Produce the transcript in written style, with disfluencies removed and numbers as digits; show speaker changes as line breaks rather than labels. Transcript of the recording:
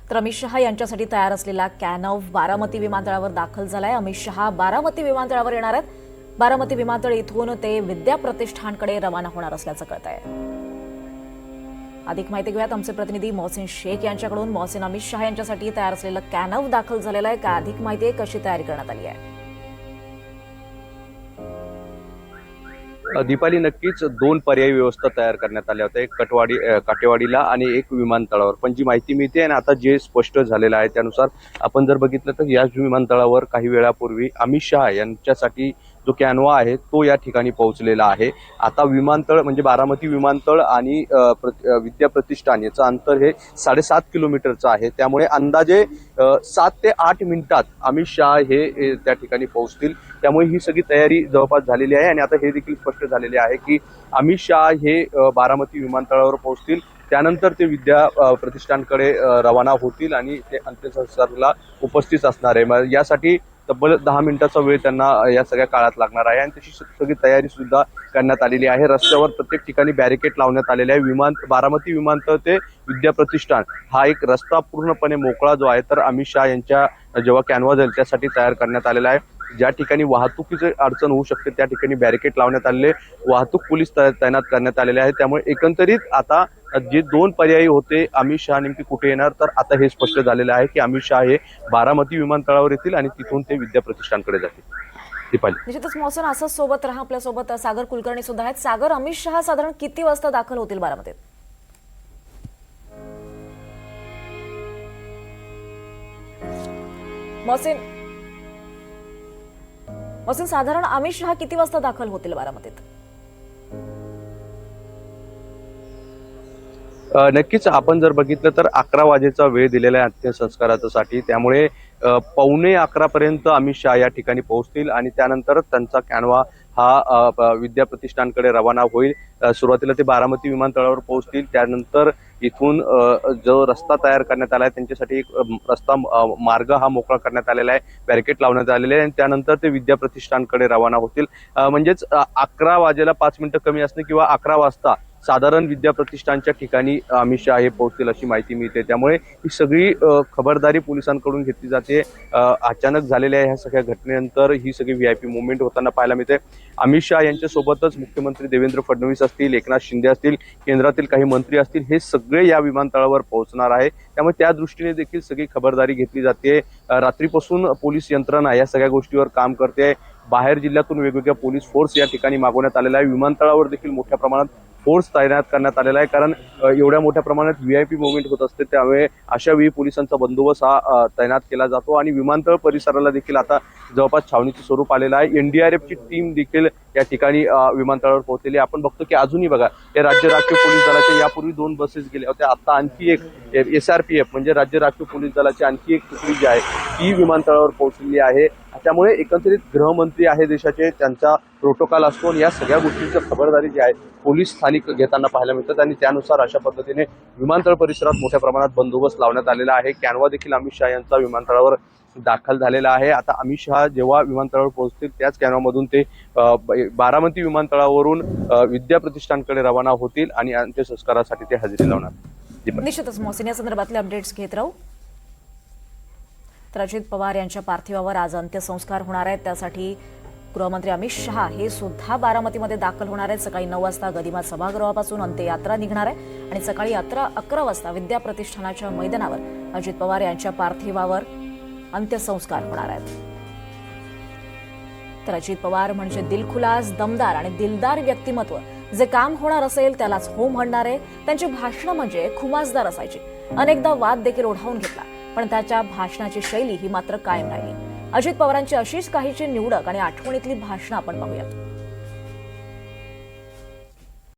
तर अमित शहा यांच्यासाठी तयार असलेला कॅनॉव बारामती विमानतळावर दाखल झालाय। अमित शहा बारामती विमानतळावर येणार आहेत। बारामती विमानतळ इथून ते विद्या प्रतिष्ठानकडे रवाना होणार असल्याचं कळतंय। अधिक माहिती घेऊयात आमचे प्रतिनिधी मोहसिन शेख यांच्याकडून। मोहसिन, अमित शहा यांच्यासाठी तयार असलेलं कॅनॉव दाखल झालेलं आहे का? अधिक माहिती आहे, कशी तयारी करण्यात आली आहे?
दीपाली, नक्कीच दोन पर्यायी व्यवस्था तयार करण्यात आल्या होत्या, एक काटेवाडीला आणि एक विमानतळावर। पण जी माहिती मिळते आणि आता जे स्पष्ट झालेलं आहे त्यानुसार आपण जर बघितलं तर याच विमानतळावर काही वेळापूर्वी अमित शहा यांच्यासाठी जो कॅनवा आहे तो या ठिकाणी पोहोचलेला आहे। आता विमानतळ म्हणजे बारामती विमानतळ आणि विद्या प्रतिष्ठान याचं अंतर हे 7.5 किलोमीटरचं आहे। त्यामुळे अंदाजे 7 ते 8 मिनिटात अमित शहा हे त्या ठिकाणी पोहोचतील। त्यामुळे ही सगळी तयारी जवळपास झालेली आहे आणि आता हे देखील स्पष्ट झालेले आहे की अमित शहा हे बारामती विमानतळावर पोहोचतील, त्यानंतर ते विद्या प्रतिष्ठानकडे रवाना होतील आणि ते अंत्यसंस्काराला उपस्थित असणार आहे। यासाठी तब्बल 10 मिनिटाचा वेळ त्यांना या सगळ्या काळात लागणार आहे आणि तशी सगळी तयारी सुद्धा करण्यात आलेली आहे। रस्त्यावर प्रत्येक ठिकाणी बॅरिकेड लावण्यात आलेले आहे। बारामती विमानतळ ते विद्या प्रतिष्ठान हा एक रस्ता पूर्णपणे मोकळा जो आहे तर अमित शहा यांच्या जेव्हा कॅनवा जाईल त्यासाठी तयार करण्यात आलेला आहे। ज्या ठिकाणी वाहतुकीची अडचण होऊ शकते त्या ठिकाणी बॅरिकेड लावण्यात आलेले, वाहतूक पोलीस तैनात करण्यात आलेले आहेत। त्यामुळे एकंदरीत आता जे दोन पर्यायी होते अमित शहा नेमके कुठे येणार, तर आता हे स्पष्ट झालेलं आहे की अमित शहा हे बारामती विमानतळावर येतील आणि तिथून ते विद्या प्रतिष्ठानकडे जातील। दीपाली,
निश्चितच मोहसिन, असंच सोबत राहा। आपल्यासोबत सागर कुलकर्णी सुद्धा आहेत। सागर, अमित शहा साधारण किती वाजता दाखल होतील बारामतीत? मोहसिन, साधारण अमित शहा किती वाजता दाखल होतील बारामतीत?
नक्कीच आपण जर बघितलं तर 11 वाजेचा वेळ दिलेला आहे अंत्यसंस्कारासाठी। त्यामुळे 11:15 पर्यंत अमित शहा या ठिकाणी पोहोचतील आणि त्यानंतर त्यांचा कॅनवा हा विद्या प्रतिष्ठानकडे रवाना होईल। सुरुवातीला ते बारामती विमानतळावर पोहोचतील, त्यानंतर इथून जो रस्ता तयार करण्यात आला आहे त्यांच्यासाठी एक रस्ता मार्ग हा मोकळा करण्यात आलेला आहे, बॅरिकेड लावण्यात आलेले आहे आणि त्यानंतर ते विद्या प्रतिष्ठानकडे रवाना होतील। म्हणजेच 11 वाजेला 5 मिनिटं कमी असणे किंवा 11 वाजता साधारण विद्या प्रतिष्ठानच्या ठिकाणी अमित शहा हे पोहोचतील अशी माहिती मिळते। त्यामुळे ही सगळी खबरदारी पोलिसांकडून घेतली जाते। अचानक झालेल्या ह्या सगळ्या घटनेनंतर ही सगळी व्हीआयपी मुवमेंट होताना पाहायला मिळते। अमित शहा यांच्यासोबतच मुख्यमंत्री देवेंद्र फडणवीस असतील, एकनाथ शिंदे असतील, केंद्रातील काही मंत्री असतील, हे सगळे या विमानतळावर पोहोचणार आहे। त्यामुळे त्या दृष्टीने देखील सगळी खबरदारी घेतली जाते। रात्रीपासून पोलीस यंत्रणा या सगळ्या गोष्टीवर काम करते। बाहेर जिल्ह्यातून वेगवेगळ्या पोलीस फोर्स या ठिकाणी मागवण्यात आलेला आहे। विमानतळावर देखील मोठ्या प्रमाणात फोर्स तैनात करण्यात आलेला आहे, कारण एवढ्या मोठ्या प्रमाणात व्हीआयपी मुवमेंट होत असते। त्यामुळे अशा वेळी पोलिसांचा बंदोबस्त हा तैनात केला जातो आणि विमानतळ परिसराला देखील आता जवळपास छावणीचं स्वरूप आलेलं आहे। एनडीआरएफची टीम देखील या ठिकाणी विमानतळावर पोहोचलेली आपण बघतो की अजूनही बघा हे राज्य राखीव पोलीस दलाच्या यापूर्वी 2 बसेस गेल्या होत्या, आता आणखी एक SRPF म्हणजे राज्य राखीव पोलीस दलाची आणखी एक तुकडी जी आहे ती विमानतळावर पोहोचलेली आहे। त्यामुळे एकंदरीत गृहमंत्री आहे देशाचे, त्यांचा प्रोटोकॉल असतो आणि या सगळ्या गोष्टींची खबरदारी जी आहे पोलीस स्थानिक घेताना पाहायला मिळतात आणि त्यानुसार अशा पद्धतीने विमानतळ परिसरात मोठ्या प्रमाणात बंदोबस्त लावण्यात आलेला आहे। कॅनवा देखील अमित शहा यांचा विमानतळावर दाखल झालेला आहे। आता अमित शहा जेव्हा विमानतळावर पोहोचतील त्याच कॅनवामधून ते बारामती विमानतळावरून विद्या प्रतिष्ठानकडे रवाना होतील आणि अंत्यसंस्कारासाठी ते हजेरी लावणार।
निश्चितच मोहसिन, या संदर्भातले अपडेट्स घेत राहू। तर अजित पवार यांच्या पार्थिवावर आज अंत्यसंस्कार होणार आहेत, त्यासाठी गृहमंत्री अमित शहा हे सुद्धा बारामतीमध्ये दाखल होणार आहेत। सकाळी 9 वाजता गदिमा सभागृहापासून अंत्ययात्रा निघणार आहे आणि सकाळी 11 वाजता विद्या प्रतिष्ठानाच्या मैदानावर अजित पवार यांच्या पार्थिवावर अंत्यसंस्कार होणार आहेत। तर अजित पवार म्हणजे दिलखुलास, दमदार आणि दिलदार व्यक्तिमत्व। जे काम होणार असेल त्यालाच हो म्हणणारे, त्यांची भाषणं म्हणजे खुमासदार असायची। अनेकदा वाद देखील ओढावून घेतला, पण त्याच्या भाषणाची शैली ही मात्र कायम राहिली। अजित पवारांची अशीच काहीची निवडक आणि आठवणीतली भाषणं आपण पाहूयात।